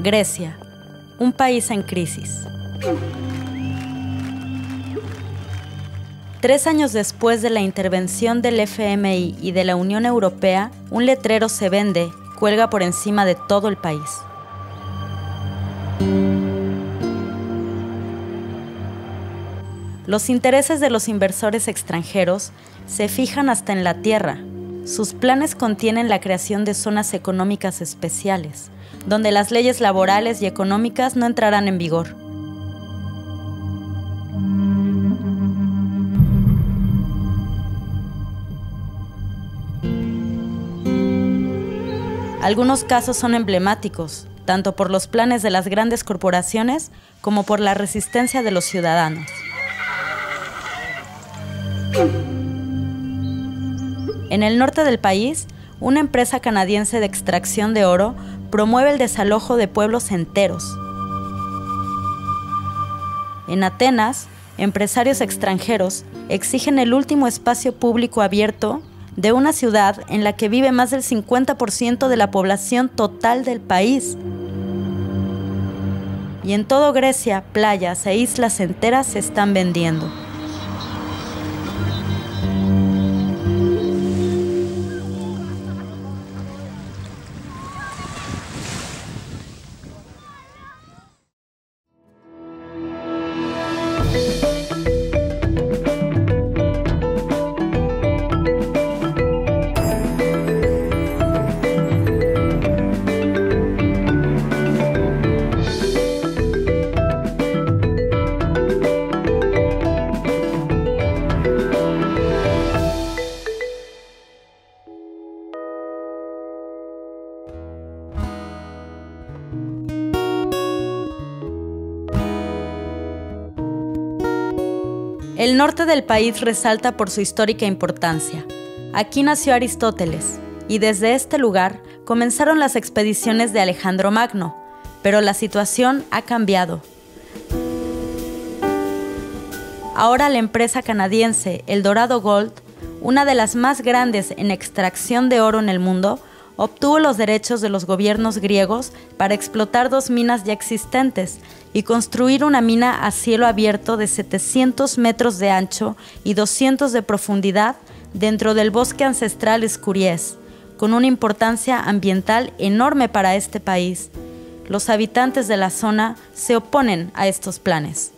Grecia, un país en crisis. 3 años después de la intervención del FMI y de la Unión Europea, un letrero se vende, cuelga por encima de todo el país. Los intereses de los inversores extranjeros se fijan hasta en la tierra. Sus planes contienen la creación de zonas económicas especiales, donde las leyes laborales y económicas no entrarán en vigor. Algunos casos son emblemáticos, tanto por los planes de las grandes corporaciones como por la resistencia de los ciudadanos. En el norte del país, una empresa canadiense de extracción de oro promueve el desalojo de pueblos enteros. En Atenas, empresarios extranjeros exigen el último espacio público abierto de una ciudad en la que vive más del 50% de la población total del país. Y en todo Grecia, playas e islas enteras se están vendiendo. El norte del país resalta por su histórica importancia. Aquí nació Aristóteles, y desde este lugar comenzaron las expediciones de Alejandro Magno, pero la situación ha cambiado. Ahora la empresa canadiense Eldorado Gold, una de las más grandes en extracción de oro en el mundo, obtuvo los derechos de los gobiernos griegos para explotar 2 minas ya existentes y construir una mina a cielo abierto de 700 metros de ancho y 200 de profundidad dentro del bosque ancestral Escuriés, con una importancia ambiental enorme para este país. Los habitantes de la zona se oponen a estos planes.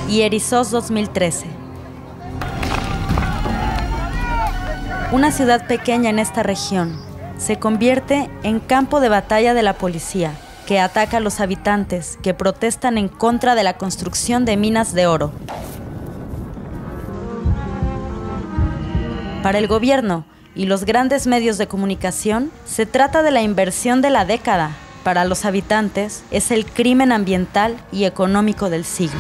Ierisos 2013. Una ciudad pequeña en esta región se convierte en campo de batalla de la policía, que ataca a los habitantes que protestan en contra de la construcción de minas de oro. Para el gobierno y los grandes medios de comunicación, se trata de la inversión de la década. Para los habitantes, es el crimen ambiental y económico del siglo.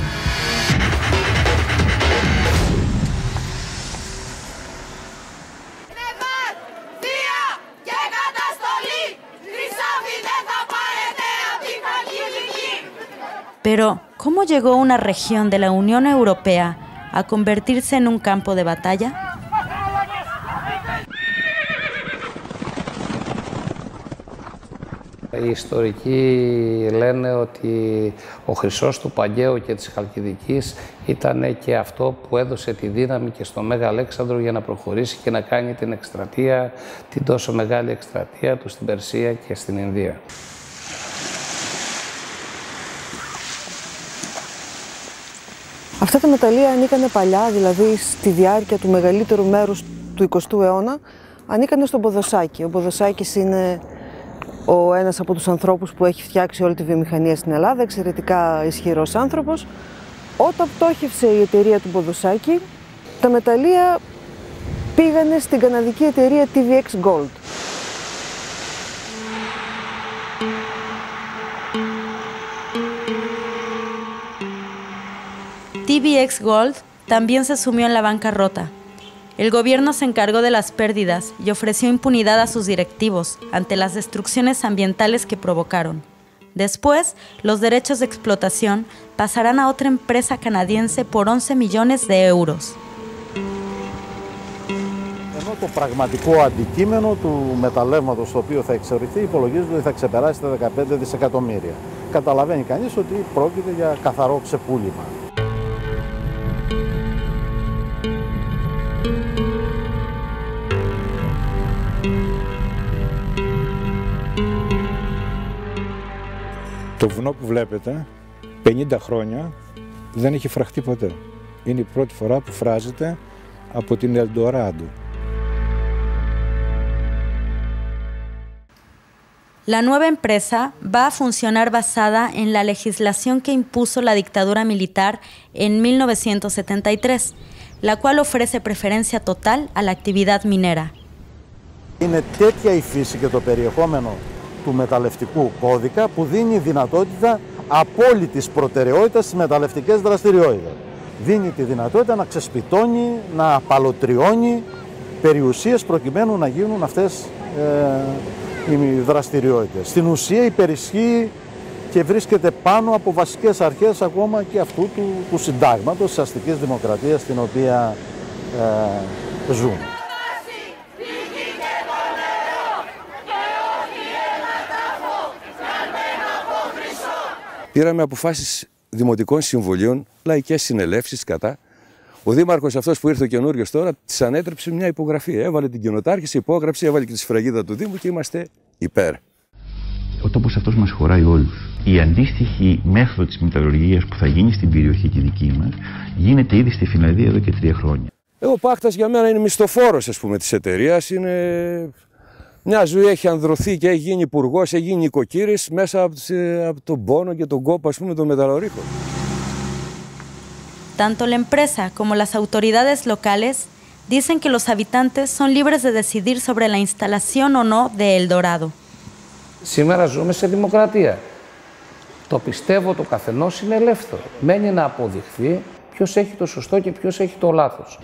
Pero, ¿cómo llegó una región de la Unión Europea a convertirse en un campo de batalla? Οι ιστορικοί λένε ότι ο χρυσός του Παγαίου και της Χαλκιδικής ήταν και αυτό που έδωσε τη δύναμη και στο Μέγα Αλέξανδρο για να προχωρήσει και να κάνει την εκστρατεία, την τόσο μεγάλη εκστρατεία του στην Περσία και στην Ινδία. Αυτά τα μεταλλεία ανήκανε παλιά, δηλαδή στη διάρκεια του μεγαλύτερου μέρους του 20ου αιώνα, ανήκανε στον Ποδοσάκη. Ο Ποδοσάκης είναι ένας από τους ανθρώπους που έχει φτιάξει όλη τη βιομηχανία στην Ελλάδα, εξαιρετικά ισχυρός άνθρωπος. Όταν πτώχευσε η εταιρεία του Ποδοσάκη, τα μεταλλεία πήγανε στην καναδική εταιρεία TVX Gold. GBX Gold también se sumió en la bancarrota. El gobierno se encargó de las pérdidas y ofreció impunidad a sus directivos ante las destrucciones ambientales que provocaron. Después, los derechos de explotación pasarán a otra empresa canadiense por 11 millones de euros. Ενώ το πραγματικό αντικείμενο του μεταλλεύματος το οποίο θα εξαιρεθεί υπολογίζεται ότι θα ξεπεράσει τα 15 δισεκατομμύρια. Καταλαβαίνει κανείς ότι πρόκειται για καθαρό ξεπούλημα. Το βουνό που βλέπετε, 50 χρόνια δεν έχει φραχτεί ποτέ. Είναι η πρώτη φορά που φράζεται από την Ελντοράντο. La nueva empresa va a funcionar basada en la legislación que impuso la dictadura militar en 1973, la cual ofrece preferencia total a la actividad minera. Είναι τέτοια η φύση και το περιεχόμενο του μεταλλευτικού κώδικα που δίνει δυνατότητα απόλυτης προτεραιότητας στις μεταλλευτικές δραστηριότητες. Δίνει τη δυνατότητα να ξεσπιτώνει, να απαλωτριώνει περιουσίες προκειμένου να γίνουν αυτές οι δραστηριότητες. Στην ουσία υπερισχύει και βρίσκεται πάνω από βασικές αρχές ακόμα και αυτού του συντάγματος της αστικής δημοκρατίας στην οποία ζούμε. Πήραμε αποφάσεις δημοτικών συμβουλίων, λαϊκές συνελεύσεις κατά. Ο δήμαρχος αυτός που ήρθε ο καινούριος τώρα της ανέτρεψε μια υπογραφή. Έβαλε την κοινοτάρχηση, υπόγραψε, έβαλε και τη σφραγίδα του Δήμου και είμαστε υπέρ. Ο τόπος αυτός μας χωράει όλους. Η αντίστοιχη μέθοδο της μεταλλουργίας που θα γίνει στην περιοχή τη δική μας γίνεται ήδη στη Φινλανδία εδώ και 3 χρόνια. Ο Πάχτας για μένα είναι μισθοφόρος, ας πούμε, της εταιρείας. Είναι μια ζωή, έχει ανδρωθεί και έχει γίνει υπουργός, έχει γίνει οικοκύρης μέσα από τον πόνο και τον κόπο, ας πούμε, των μεταλλορύχων. Tanto la empresa como las autoridades locales dicen que los habitantes son libres de decidir sobre la instalación o no de El Dorado. Σήμερα ζούμε σε δημοκρατία. Το πιστεύω το καθενός είναι ελεύθερο. Μένει να αποδειχθεί ποιος έχει το σωστό και ποιος έχει το λάθος.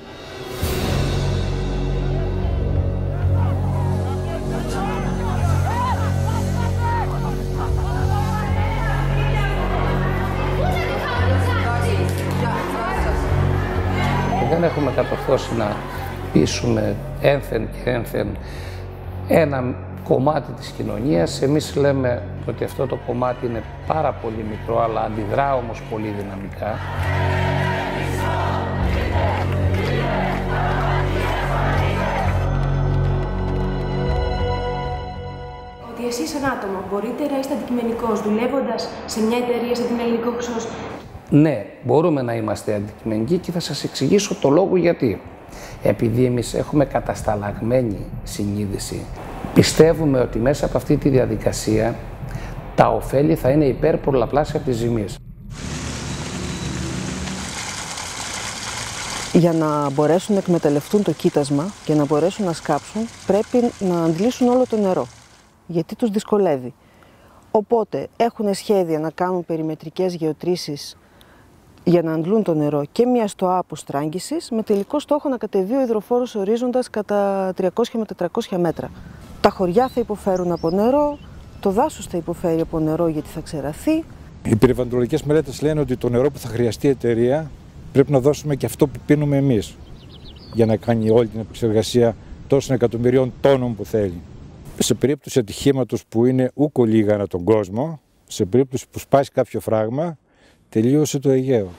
Δεν έχουμε κατορθώσει να πείσουμε ένθεν και ένθεν ένα κομμάτι της κοινωνίας. Εμείς λέμε ότι αυτό το κομμάτι είναι πάρα πολύ μικρό, αλλά αντιδρά όμως πολύ δυναμικά. Ότι εσείς σαν άτομο μπορείτε να είστε αντικειμενικός δουλεύοντας σε μια εταιρεία σαν την Ελληνικό Χρυσός. Ναι, μπορούμε να είμαστε αντικειμενικοί και θα σας εξηγήσω το λόγο γιατί. Επειδή εμείς έχουμε κατασταλαγμένη συνείδηση, πιστεύουμε ότι μέσα από αυτή τη διαδικασία τα ωφέλη θα είναι υπερπολαπλάσια από τις ζημίες. Για να μπορέσουν να εκμεταλλευτούν το κοίτασμα και να μπορέσουν να σκάψουν, πρέπει να αντλήσουν όλο το νερό, γιατί τους δυσκολεύει. Οπότε έχουν σχέδια να κάνουν περιμετρικές γεωτρήσεις για να αντλούν το νερό και μια στοά αποστράγγισης με τελικό στόχο να κατεβεί ο υδροφόρος ορίζοντας κατά 300 με 400 μέτρα. Τα χωριά θα υποφέρουν από νερό, το δάσος θα υποφέρει από νερό γιατί θα ξεραθεί. Οι περιβαλλοντολογικές μελέτες λένε ότι το νερό που θα χρειαστεί η εταιρεία πρέπει να δώσουμε και αυτό που πίνουμε εμείς για να κάνει όλη την επεξεργασία τόσων εκατομμυρίων τόνων που θέλει. Σε περίπτωση ατυχήματος που είναι ούκο λίγα ανά τον κόσμο, σε περίπτωση που σπάσει κάποιο φράγμα, τελείωσε το Αιγαίο.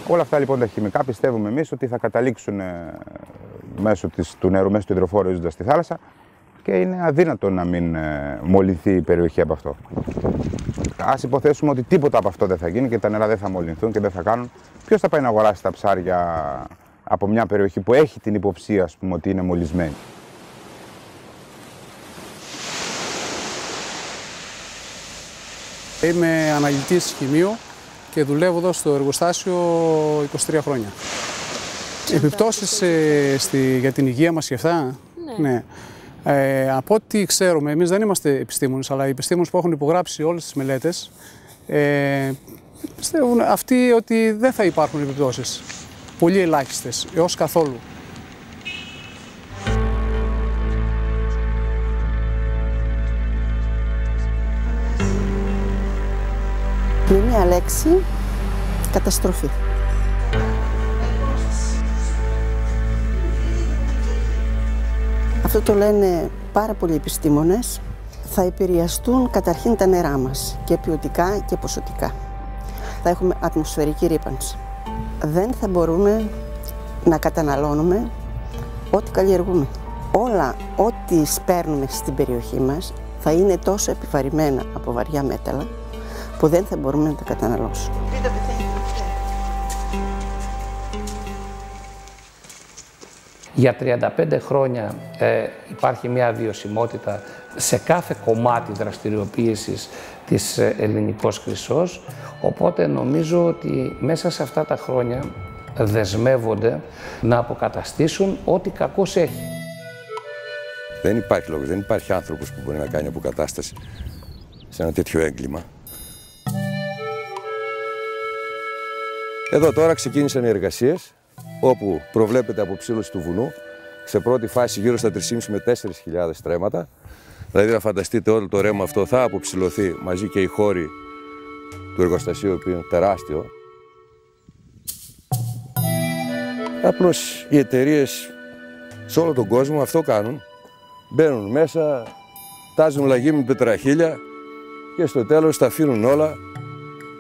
Όλα αυτά λοιπόν τα χημικά πιστεύουμε εμείς ότι θα καταλήξουν μέσω του νερού, μέσω του υδροφόρου ορίζοντας στη θάλασσα και είναι αδύνατο να μην μολυνθεί η περιοχή από αυτό. Ας υποθέσουμε ότι τίποτα από αυτό δεν θα γίνει και τα νερά δεν θα μολυνθούν και δεν θα κάνουν. Ποιος θα πάει να αγοράσει τα ψάρια από μια περιοχή που έχει την υποψία, ας πούμε, ότι είναι μολυσμένη? Είμαι αναλυτής χημείου και δουλεύω εδώ στο εργοστάσιο 23 χρόνια. Επιπτώσεις για την υγεία μας και αυτά. Ναι. Από ό,τι ξέρουμε, εμείς δεν είμαστε επιστήμονες, αλλά οι επιστήμονες που έχουν υπογράψει όλες τις μελέτες πιστεύουν αυτοί ότι δεν θα υπάρχουν επιπτώσεις. Πολύ ελάχιστες, έως καθόλου. Με μία λέξη, καταστροφή. Αυτό το λένε πάρα πολλοί επιστήμονες. Θα επηρεαστούν καταρχήν τα νερά μας, και ποιοτικά και ποσοτικά. Θα έχουμε ατμοσφαιρική ρύπανση. Δεν θα μπορούμε να καταναλώνουμε ό,τι καλλιεργούμε. Όλα ό,τι σπέρνουμε στην περιοχή μας θα είναι τόσο επιβαρημένα από βαριά μέταλλα που δεν θα μπορούμε να τα καταναλώσουμε. Για 35 χρόνια υπάρχει μια βιωσιμότητα σε κάθε κομμάτι δραστηριοποίησης της Ελληνικός Χρυσός, οπότε νομίζω ότι μέσα σε αυτά τα χρόνια δεσμεύονται να αποκαταστήσουν ό,τι κακώς έχει. Δεν υπάρχει λόγος, δεν υπάρχει άνθρωπος που μπορεί να κάνει αποκατάσταση σε ένα τέτοιο έγκλημα. Εδώ τώρα ξεκίνησαν οι εργασίες, όπου προβλέπεται αποψήλωση του βουνού, σε πρώτη φάση γύρω στα 3.500 με 4.000 στρέμματα. Δηλαδή να φανταστείτε όλο το ρέμα αυτό θα αποψηλωθεί μαζί και οι χώροι του εργοστασίου, που είναι τεράστιο. Απλώς οι εταιρείες σε όλο τον κόσμο αυτό κάνουν. Μπαίνουν μέσα, τάζουν λαγί με πετραχίλια και στο τέλος τα αφήνουν όλα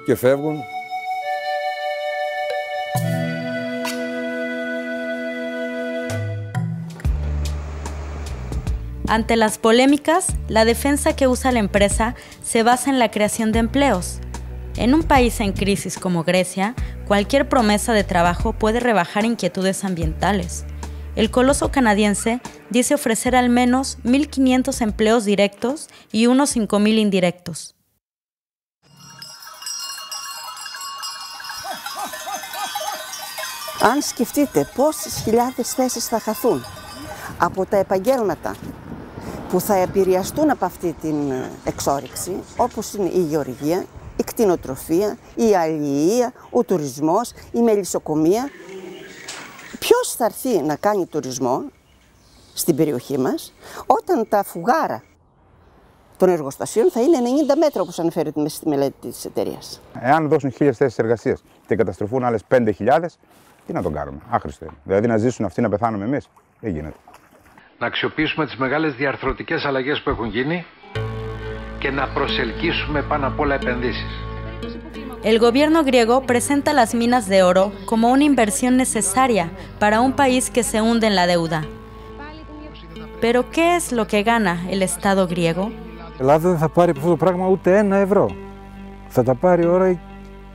και φεύγουν. Ante las polémicas, la defensa que usa la empresa se basa en la creación de empleos. En un país en crisis como Grecia, cualquier promesa de trabajo puede rebajar inquietudes ambientales. El coloso canadiense dice ofrecer al menos 1.500 empleos directos y unos 5.000 indirectos. Αν σκεφτείτε πόσες χιλιάδες θέσεις θα χαθούν από τα επαγγέλματα που θα επηρεαστούν από αυτή την εξόρυξη, όπως είναι η γεωργία, η κτηνοτροφία, η αλληλεία, ο τουρισμός, η μελισσοκομεία. Ποιος θα έρθει να κάνει τουρισμό στην περιοχή μας όταν τα φουγάρα των εργοστασίων θα είναι 90 μέτρα, όπως αναφέρεται μέσα στη μελέτη της εταιρείας. Εάν δώσουν 1.000 θέσεις εργασίας και καταστροφούν άλλες 5.000, τι να τον κάνουμε, άχρηστο είναι. Δηλαδή να ζήσουν αυτοί να πεθάνουμε εμείς, δεν γίνεται. Να αξιοποιήσουμε τις μεγάλες διαρθρωτικές αλλαγές που έχουν γίνει και να προσελκύσουμε πάνω απ' όλα επενδύσεις. El gobierno griego presenta las minas de oro como una inversión necesaria para un país que se hunde en la deuda. Pero ¿qué es lo que gana el Estado griego? Η Ελλάδα δεν θα πάρει από αυτό το πράγμα ούτε €1. Θα τα πάρει ώρα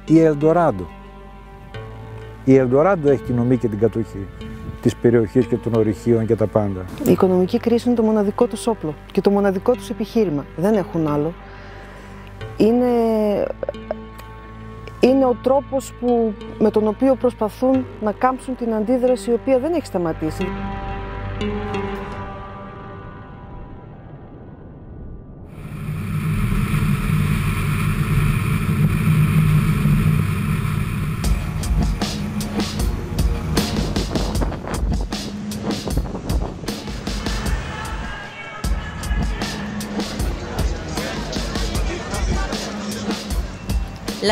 η Ελντοράντο. Η Ελντοράντο έχει την ομή και την κατοχή της περιοχής και των ορυχείων και τα πάντα. Η οικονομική κρίση είναι το μοναδικό τους όπλο και το μοναδικό τους επιχείρημα. Δεν έχουν άλλο. Είναι ο τρόπος με τον οποίο προσπαθούν να κάμψουν την αντίδραση, η οποία δεν έχει σταματήσει.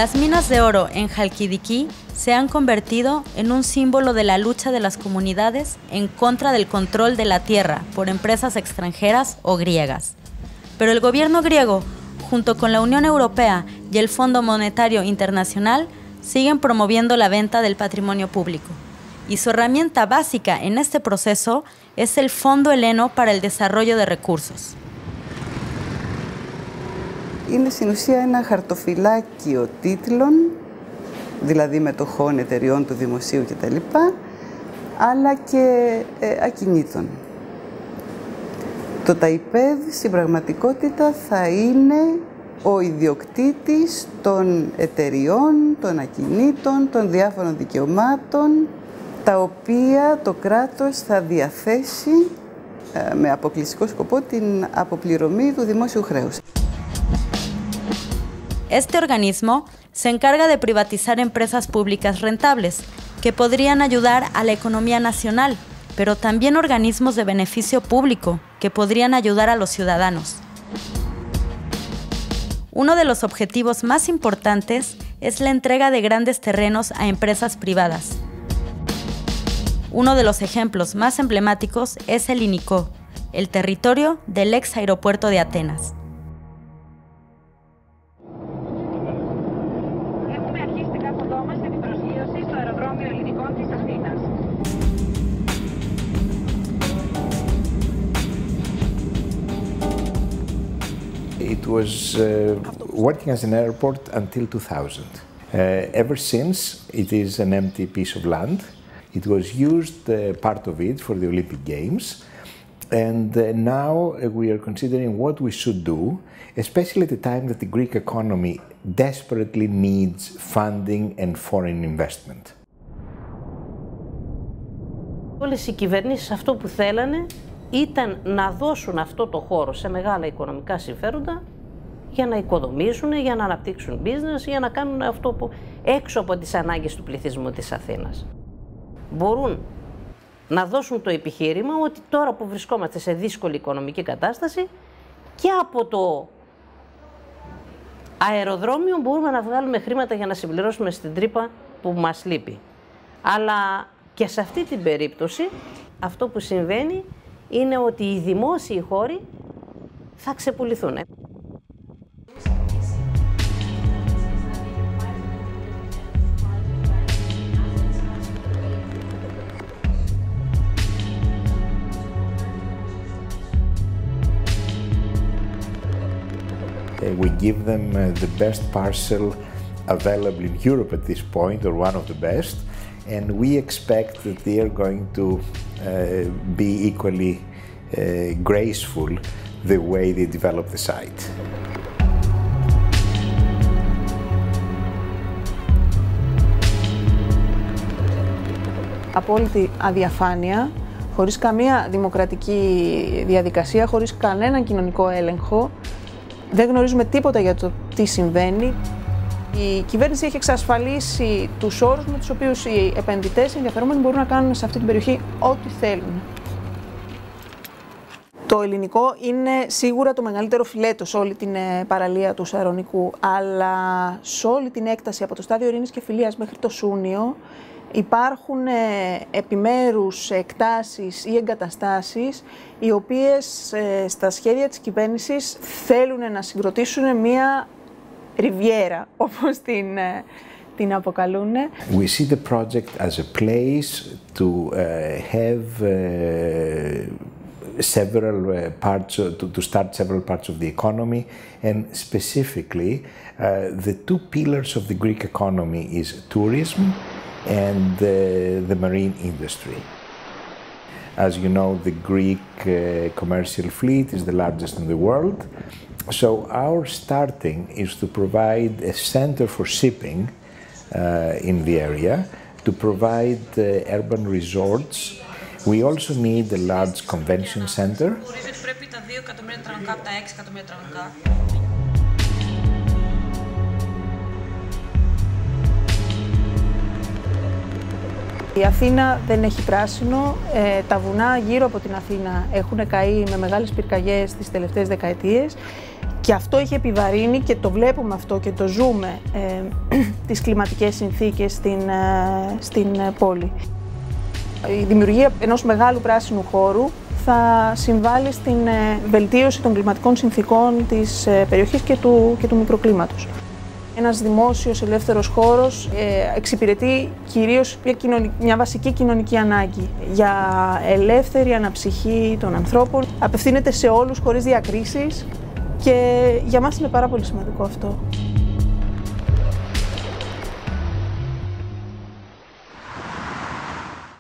Las minas de oro en Halkidiki se han convertido en un símbolo de la lucha de las comunidades en contra del control de la tierra por empresas extranjeras o griegas. Pero el gobierno griego, junto con la Unión Europea y el Fondo Monetario Internacional, siguen promoviendo la venta del patrimonio público. Y su herramienta básica en este proceso es el Fondo Heleno para el Desarrollo de Recursos. Είναι στην ουσία ένα χαρτοφυλάκιο τίτλων, δηλαδή μετοχών εταιριών του δημοσίου κτλ., αλλά και ακινήτων. Το ΤΑΙΠΕΔ στην πραγματικότητα θα είναι ο ιδιοκτήτης των εταιριών, των ακινήτων, των διάφορων δικαιωμάτων, τα οποία το κράτος θα διαθέσει με αποκλειστικό σκοπό την αποπληρωμή του δημόσιου χρέους. Este organismo se encarga de privatizar empresas públicas rentables que podrían ayudar a la economía nacional, pero también organismos de beneficio público que podrían ayudar a los ciudadanos. Uno de los objetivos más importantes es la entrega de grandes terrenos a empresas privadas. Uno de los ejemplos más emblemáticos es el Ινικό, el territorio del ex aeropuerto de Atenas. It was working as an airport until 2000. Ever since, it is an empty piece of land. It was used, part of it, for the Olympic Games. And now we are considering what we should do, especially at the time that the Greek economy desperately needs funding and foreign investment. Όλες οι κυβερνήσεις αυτό που θέλανε ήταν να δώσουν αυτό το χώρο σε μεγάλα οικονομικά συμφέροντα για να οικοδομήσουν, για να αναπτύξουν business, για να κάνουν αυτό που έξω από τις ανάγκες του πληθυσμού της Αθήνας. Μπορούν να δώσουν το επιχείρημα ότι τώρα που βρισκόμαστε σε δύσκολη οικονομική κατάσταση και από το αεροδρόμιο μπορούμε να βγάλουμε χρήματα για να συμπληρώσουμε στην τρύπα που μας λείπει. Αλλά και σε αυτή την περίπτωση αυτό που συμβαίνει είναι ότι οι δημόσιοι χώροι θα ξεπουληθούν. We give them the best parcel available in Europe at this point, or one of the best, and we expect that they are going to be equally graceful the way they develop the site. Απόλυτη αδιαφάνεια, χωρίς καμία δημοκρατική διαδικασία, χωρίς κανέναν κοινωνικό έλεγχο. Δεν γνωρίζουμε τίποτα για το τι συμβαίνει. Η κυβέρνηση έχει εξασφαλίσει τους όρους με τους οποίους οι επενδυτές, οι ενδιαφερόμενοι μπορούν να κάνουν σε αυτή την περιοχή ό,τι θέλουν. Το Ελληνικό είναι σίγουρα το μεγαλύτερο φιλέτο σε όλη την παραλία του Σαρονικού, αλλά σε όλη την έκταση από το στάδιο Ειρήνης και Φιλίας μέχρι το Σούνιο υπάρχουν επιμέρους εκτάσεις ή εγκαταστάσεις οι οποίες στα σχέδια της κυβέρνησης θέλουν να συγκροτήσουν μία ριβιέρα, όπως την αποκαλούν. We see the project as a place to have several parts, to start several parts of the economy, and specifically the two pillars of the Greek economy is tourism and the marine industry. As you know, the Greek commercial fleet is the largest in the world. So our starting is to provide a center for shipping in the area, to provide urban resorts. We also need a large convention center. Η Αθήνα δεν έχει πράσινο. Τα βουνά γύρω από την Αθήνα έχουν καεί με μεγάλες πυρκαγιές τις τελευταίες δεκαετίες και αυτό έχει επιβαρύνει και το βλέπουμε αυτό και το ζούμε τις κλιματικές συνθήκες στην πόλη. Η δημιουργία ενός μεγάλου πράσινου χώρου θα συμβάλλει στην βελτίωση των κλιματικών συνθήκων της περιοχής και του μικροκλίματος. Ένας δημόσιος ελεύθερος χώρος εξυπηρετεί κυρίως μια βασική κοινωνική ανάγκη για ελεύθερη αναψυχή των ανθρώπων. Απευθύνεται σε όλους χωρίς διακρίσεις και για μας είναι πάρα πολύ σημαντικό αυτό.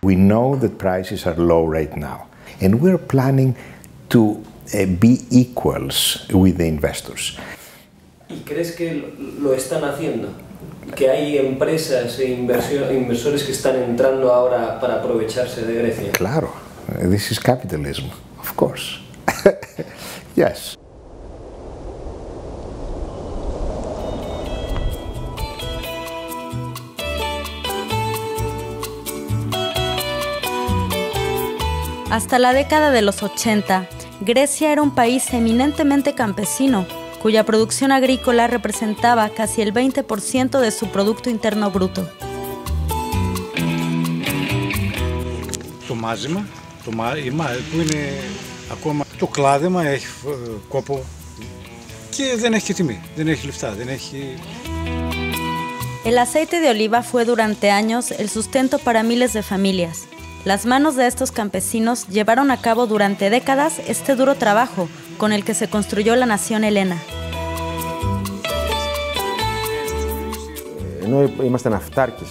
We know that prices are low right now, and we're planning to be equals with the investors. ¿Y crees que lo están haciendo? que hay empresas e inversores que están entrando ahora para aprovecharse de Grecia. Claro, this is capitalism, of course. Yes. Hasta la década de los 80, Grecia era un país eminentemente campesino, cuya producción agrícola representaba casi el 20% de su Producto Interno Bruto. Το μάζιμα, που είναι ακόμα το κλάδεμα, έχει κόπο και δεν έχει τιμή, δεν έχει λεφτά, δεν έχει... El aceite de oliva fue durante años el sustento para miles de familias. Las manos de estos campesinos llevaron a cabo durante décadas este duro trabajo con el que se construyó la nación helena. Ενώ είμαστε ναυτάρκης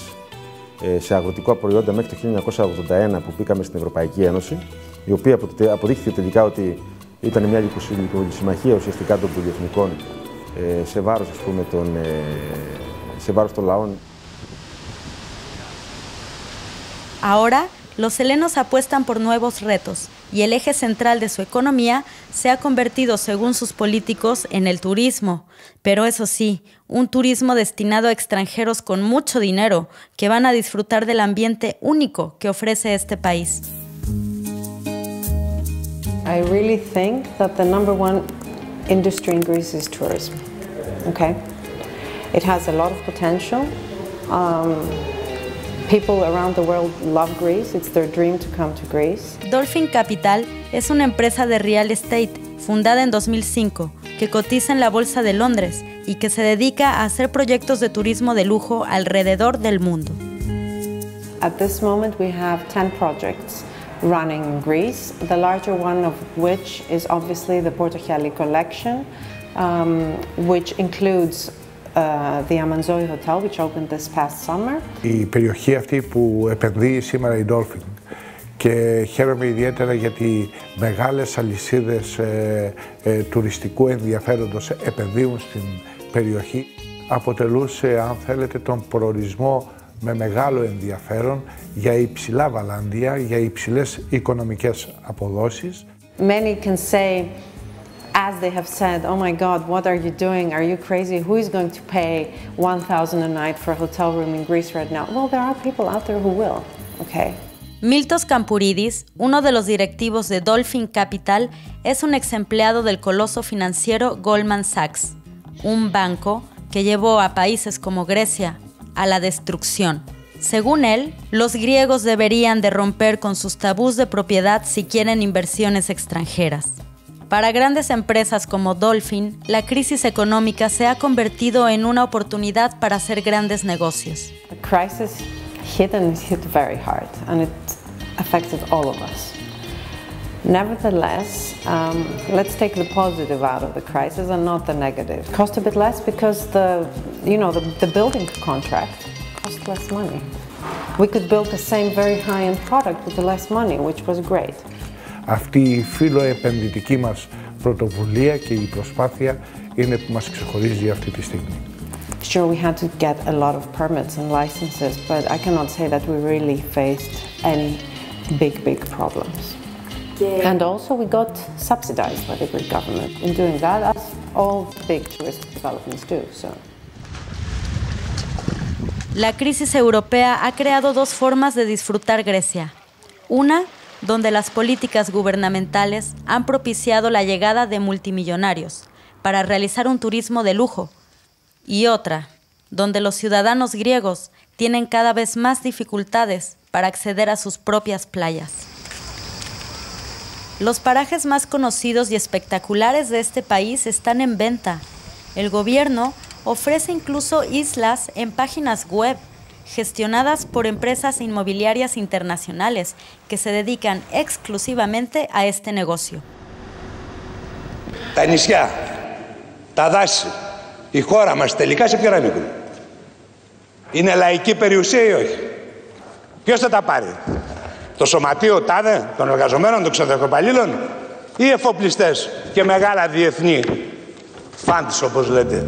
σε αγροτικά προϊόντα μέχρι το 1981 που μπήκαμε στην Ευρωπαϊκή Ένωση, η οποία αποδείχθηκε τελικά ότι ήταν μια συμμαχία ουσιαστικά των πολυεθνικών σε βάρος, ας πούμε, σε βάρος των λαών. Ahora, los helenos apuestan por nuevos retos y el eje central de su economía se ha convertido, según sus políticos, en el turismo. Pero eso sí, un turismo destinado a extranjeros con mucho dinero que van a disfrutar del ambiente único que ofrece este país. I really think that the number one industry in Greece is tourism. Okay? It has a lot of potential. People around the world love Greece. It's their dream to come to Greece. Dolphin Capital es una empresa de real estate fundada en 2005 que cotiza en la Bolsa de Londres y que se dedica a hacer proyectos de turismo de lujo alrededor del mundo. At this moment we have 10 projects running in Greece, the larger one of which is obviously the Portochali collection, which includes the Amanzoi Hotel, which opened this past summer. Η περιοχή αυτή που επενδύει σήμερα η Dolphin και χαίρομαι ιδιαίτερα γιατί μεγάλες αλυσίδες τουριστικού ενδιαφέροντος επενδύουν στην περιοχή. Αποτελούσε, αν θέλετε, τον προορισμό με μεγάλο ενδιαφέρον για υψηλά βαλάντια, για υψηλές οικονομικές αποδόσεις. Many can say, as they have said, oh my God, what are you doing? Are you crazy? Who is going to pay 1,000 a night for a hotel room in Greece right now? Well, there are people out there who will, okay? Miltos Kampouridis, uno de los directivos de Dolphin Capital, es un ex empleado del coloso financiero Goldman Sachs, un banco que llevó a países como Grecia a la destrucción. Según él, los griegos deberían de romper con sus tabús de propiedad si quieren inversiones extranjeras. Para grandes empresas como Dolphin, la crisis económica se ha convertido en una oportunidad para hacer grandes negocios. The crisis hit and hit very hard, and it affected all of us. Nevertheless, let's take the positive out of the crisis and not the negative. It cost a bit less because the building contract cost less money. We could build the same very high-end product with less money, which was great. Αυτή η φιλοεπενδυτική μας πρωτοβουλία και η προσπάθεια είναι που μας ξεχωρίζει αυτή τη στιγμή. Sure, we had to get a lot of permits and licenses, but I cannot say that we really faced any big problems. Yeah. And also we got subsidized by the Greek government in doing that, as all big tourist developments do. So. La crisis europea ha creado dos formas de disfrutar Grecia. Una, donde las políticas gubernamentales han propiciado la llegada de multimillonarios para realizar un turismo de lujo, y otra, donde los ciudadanos griegos tienen cada vez más dificultades para acceder a sus propias playas. Los parajes más conocidos y espectaculares de este país están en venta. El gobierno ofrece incluso islas en páginas web gestionadas por empresas inmobiliarias internacionales que se dedican exclusivamente a este negocio. Τα νησιά, τα δάση, η χώρα μας τελικά σε ποιον ανήκουν? Είναι λαϊκή περιουσία ή όχι? Ποιος θα τα πάρει? Το σωματείο τάδε των εργαζομένων, των ξενοδοχειοπαλλήλων ή εφοπλιστές και μεγάλα διεθνή φαντς όπως λέτε?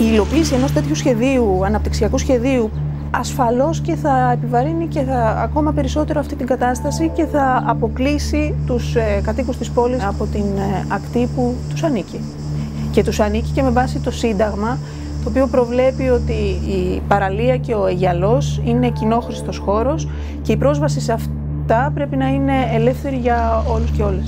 Η υλοποίηση ενός τέτοιου σχεδίου, αναπτυξιακού σχεδίου, ασφαλώς και θα επιβαρύνει και ακόμα περισσότερο αυτή την κατάσταση και θα αποκλείσει τους κατοίκους της πόλης από την ακτή που τους ανήκει. Και τους ανήκει και με βάση το Σύνταγμα, το οποίο προβλέπει ότι η παραλία και ο Αιγιαλός είναι κοινόχρηστος χώρος και η πρόσβαση σε αυτά πρέπει να είναι ελεύθερη για όλους και όλες.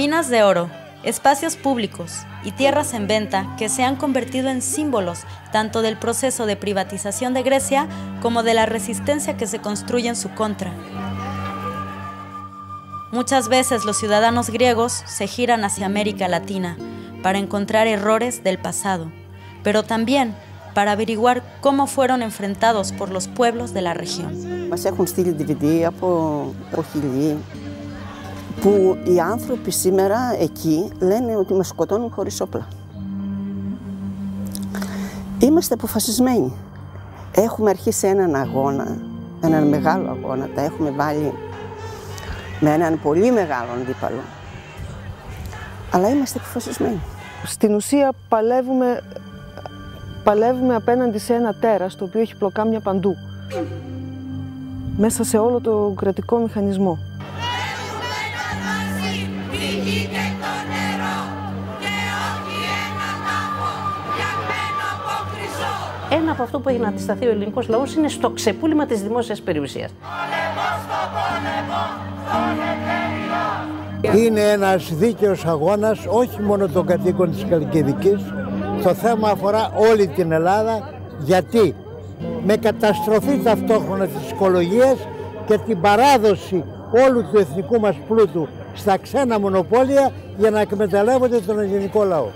Minas de oro, espacios públicos y tierras en venta que se han convertido en símbolos tanto del proceso de privatización de Grecia como de la resistencia que se construye en su contra. Muchas veces los ciudadanos griegos se giran hacia América Latina para encontrar errores del pasado, pero también para averiguar cómo fueron enfrentados por los pueblos de la región. Μας έχουν στείλει DVD από Χιλή, που οι άνθρωποι σήμερα εκεί λένε ότι μας σκοτώνουν χωρίς όπλα. Είμαστε αποφασισμένοι. Έχουμε αρχίσει έναν αγώνα, έναν μεγάλο αγώνα, τα έχουμε βάλει με έναν πολύ μεγάλο αντίπαλο. Αλλά είμαστε αποφασισμένοι. Στην ουσία παλεύουμε απέναντι σε ένα τέρας το οποίο έχει πλοκάμια παντού. Μέσα σε όλο το κρατικό μηχανισμό. Ένα από αυτό που έχει να αντισταθεί ο ελληνικός λαός είναι στο ξεπούλημα της δημόσιας περιουσίας. Είναι ένας δίκαιος αγώνας, όχι μόνο των κατοίκων της Χαλκιδικής. Το θέμα αφορά όλη την Ελλάδα, γιατί με καταστροφή ταυτόχρονα της οικολογίας και την παράδοση όλου του εθνικού μας πλούτου στα ξένα μονοπόλια για να εκμεταλλεύονται τον ελληνικό λαό.